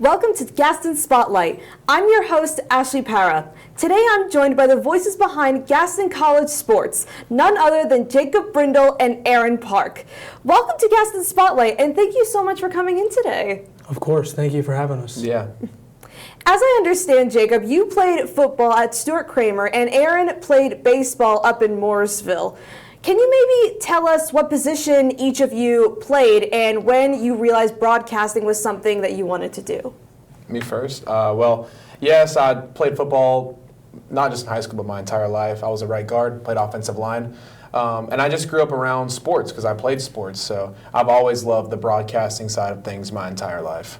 Welcome to Gaston Spotlight. I'm your host, Ashley Para. Today I'm joined by the voices behind Gaston College sports, none other than Jacob Brindle and Aaron Park. Welcome to Gaston Spotlight, and thank you so much for coming in today. Of course, thank you for having us. Yeah. As I understand, Jacob, you played football at Stuart Cramer, and Aaron played baseball up in Morrisville. Can you maybe tell us what position each of you played and when you realized broadcasting was something that you wanted to do? Me first? Well, yes, I played football, not just in high school, but my entire life. I was a right guard, played offensive line. And I just grew up around sports because I played sports. So I've always loved the broadcasting side of things my entire life.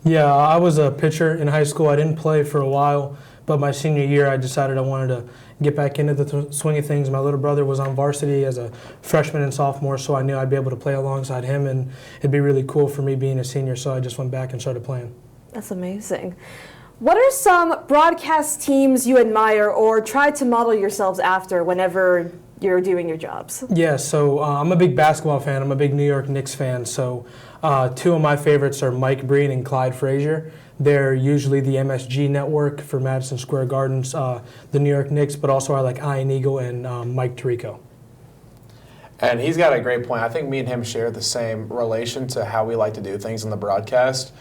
Yeah, I was a pitcher in high school. I didn't play for a while, but my senior year I decided I wanted to get back into the swing of things. My little brother was on varsity as a freshman and sophomore, so I knew I'd be able to play alongside him, and it'd be really cool for me being a senior, so I just went back and started playing. That's amazing. What are some broadcast teams you admire or try to model yourselves after whenever you're doing your jobs? Yeah, so I'm a big basketball fan. I'm a big New York Knicks fan, so two of my favorites are Mike Breen and Clyde Frazier. They're usually the MSG network for Madison Square Gardens, the New York Knicks, but also I like Ian Eagle and Mike Tirico. And he's got a great point. I think me and him share the same relation to how we like to do things in the broadcast.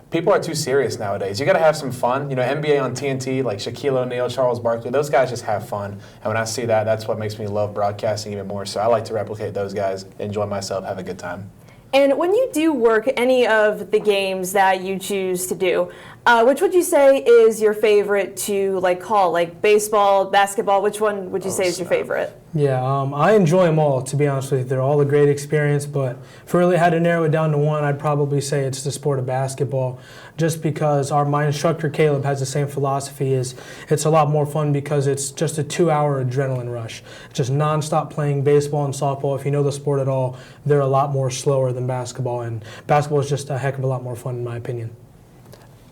People are too serious nowadays. You got to have some fun. You know, NBA on TNT, like Shaquille O'Neal, Charles Barkley, those guys just have fun. And when I see that, that's what makes me love broadcasting even more. So I like to replicate those guys, enjoy myself, have a good time. And when you do work any of the games that you choose to do, which would you say is your favorite to call? Like baseball, basketball, which one would you say is your favorite? Yeah, I enjoy them all, to be honest with you. They're all a great experience, but if I really had to narrow it down to one, I'd probably say it's the sport of basketball, just because my instructor, Caleb, has the same philosophy. It's a lot more fun because it's just a 2-hour adrenaline rush. Just nonstop playing baseball and softball. If you know the sport at all, they're a lot more slower than basketball, and basketball is just a heck of a lot more fun in my opinion.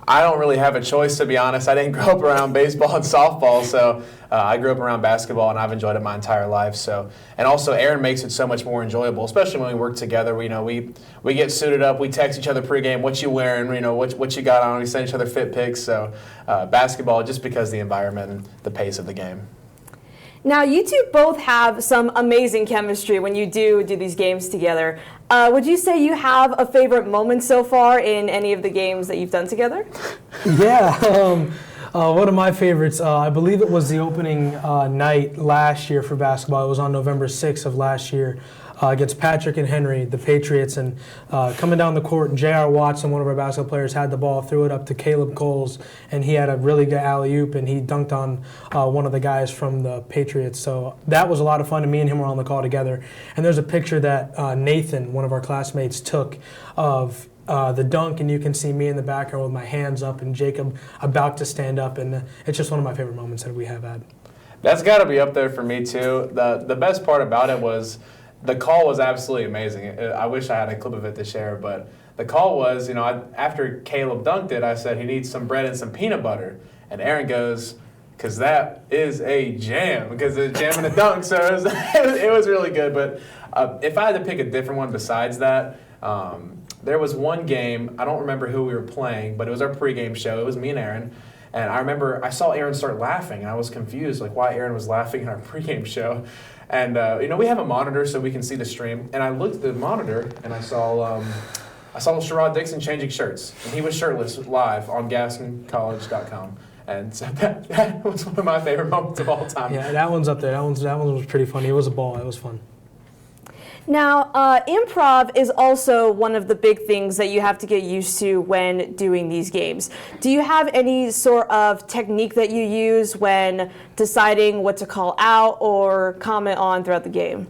I don't really have a choice, to be honest. I didn't grow up around baseball and softball, so I grew up around basketball, and I've enjoyed it my entire life. So, and also, Aaron makes it so much more enjoyable, especially when we work together. We get suited up, we text each other pregame, what you wearing, what you got on. We send each other fit pics. So, basketball, just because of the environment and the pace of the game. Now, you two both have some amazing chemistry when you do these games together. Would you say you have a favorite moment so far in any of the games that you've done together? Yeah, one of my favorites, I believe it was the opening night last year for basketball. It was on November 6th of last year against Patrick and Henry, the Patriots. And coming down the court, J.R. Watson, one of our basketball players, had the ball, threw it up to Caleb Coles, and he had a really good alley-oop, and he dunked on one of the guys from the Patriots. So that was a lot of fun, and me and him were on the call together. And there's a picture that Nathan, one of our classmates, took of the dunk, and you can see me in the background with my hands up and Jacob about to stand up, and it's just one of my favorite moments that we have had. That's got to be up there for me, too. The best part about it was the call was absolutely amazing. I wish I had a clip of it to share, but the call was, after Caleb dunked it, I said he needs some bread and some peanut butter. And Aaron goes, because that is a jam, because it's jamming a dunk. So it was really good. But if I had to pick a different one besides that, there was one game, I don't remember who we were playing, but it was our pregame show. It was me and Aaron. And I remember I saw Aaron start laughing, and I was confused, why Aaron was laughing in our pregame show. And, we have a monitor so we can see the stream. And I looked at the monitor, and I saw Sherod Dixon changing shirts. And he was shirtless live on GastonCollege.com. And so that was one of my favorite moments of all time. Yeah, that one's up there. That one was pretty funny. It was a ball. It was fun. Now, improv is also one of the big things that you have to get used to when doing these games. Do you have any sort of technique that you use when deciding what to call out or comment on throughout the game?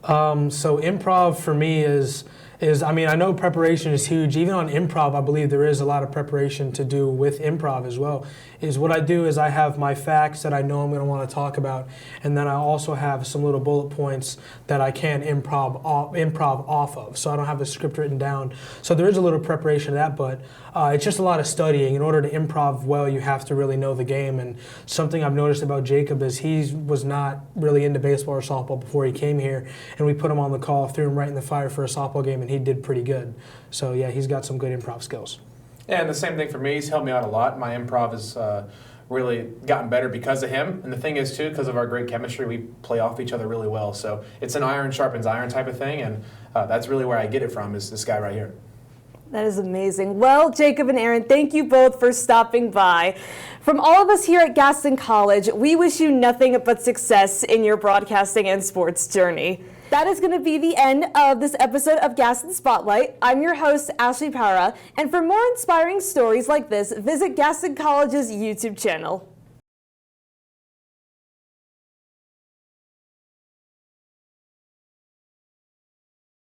So improv for me is I know preparation is huge. Even on improv, I believe there is a lot of preparation to do with improv as well. What I do is I have my facts that I know I'm going to want to talk about, and then I also have some little bullet points that I can improv off of. So I don't have the script written down. So there is a little preparation to that, but it's just a lot of studying. In order to improv well, you have to really know the game. And something I've noticed about Jacob is he was not really into baseball or softball before he came here, and we put him on the call, threw him right in the fire for a softball game, and he did pretty good. So yeah, he's got some good improv skills. Yeah, and the same thing for me. He's helped me out a lot. My improv has really gotten better because of him. And the thing is, too, because of our great chemistry, we play off each other really well. So it's an iron sharpens iron type of thing, and that's really where I get it from, is this guy right here. That is amazing. Well, Jacob and Aaron, thank you both for stopping by. From all of us here at Gaston College, we wish you nothing but success in your broadcasting and sports journey. That is going to be the end of this episode of Gaston Spotlight. I'm your host, Ashley Para, and for more inspiring stories like this, visit Gaston College's YouTube channel.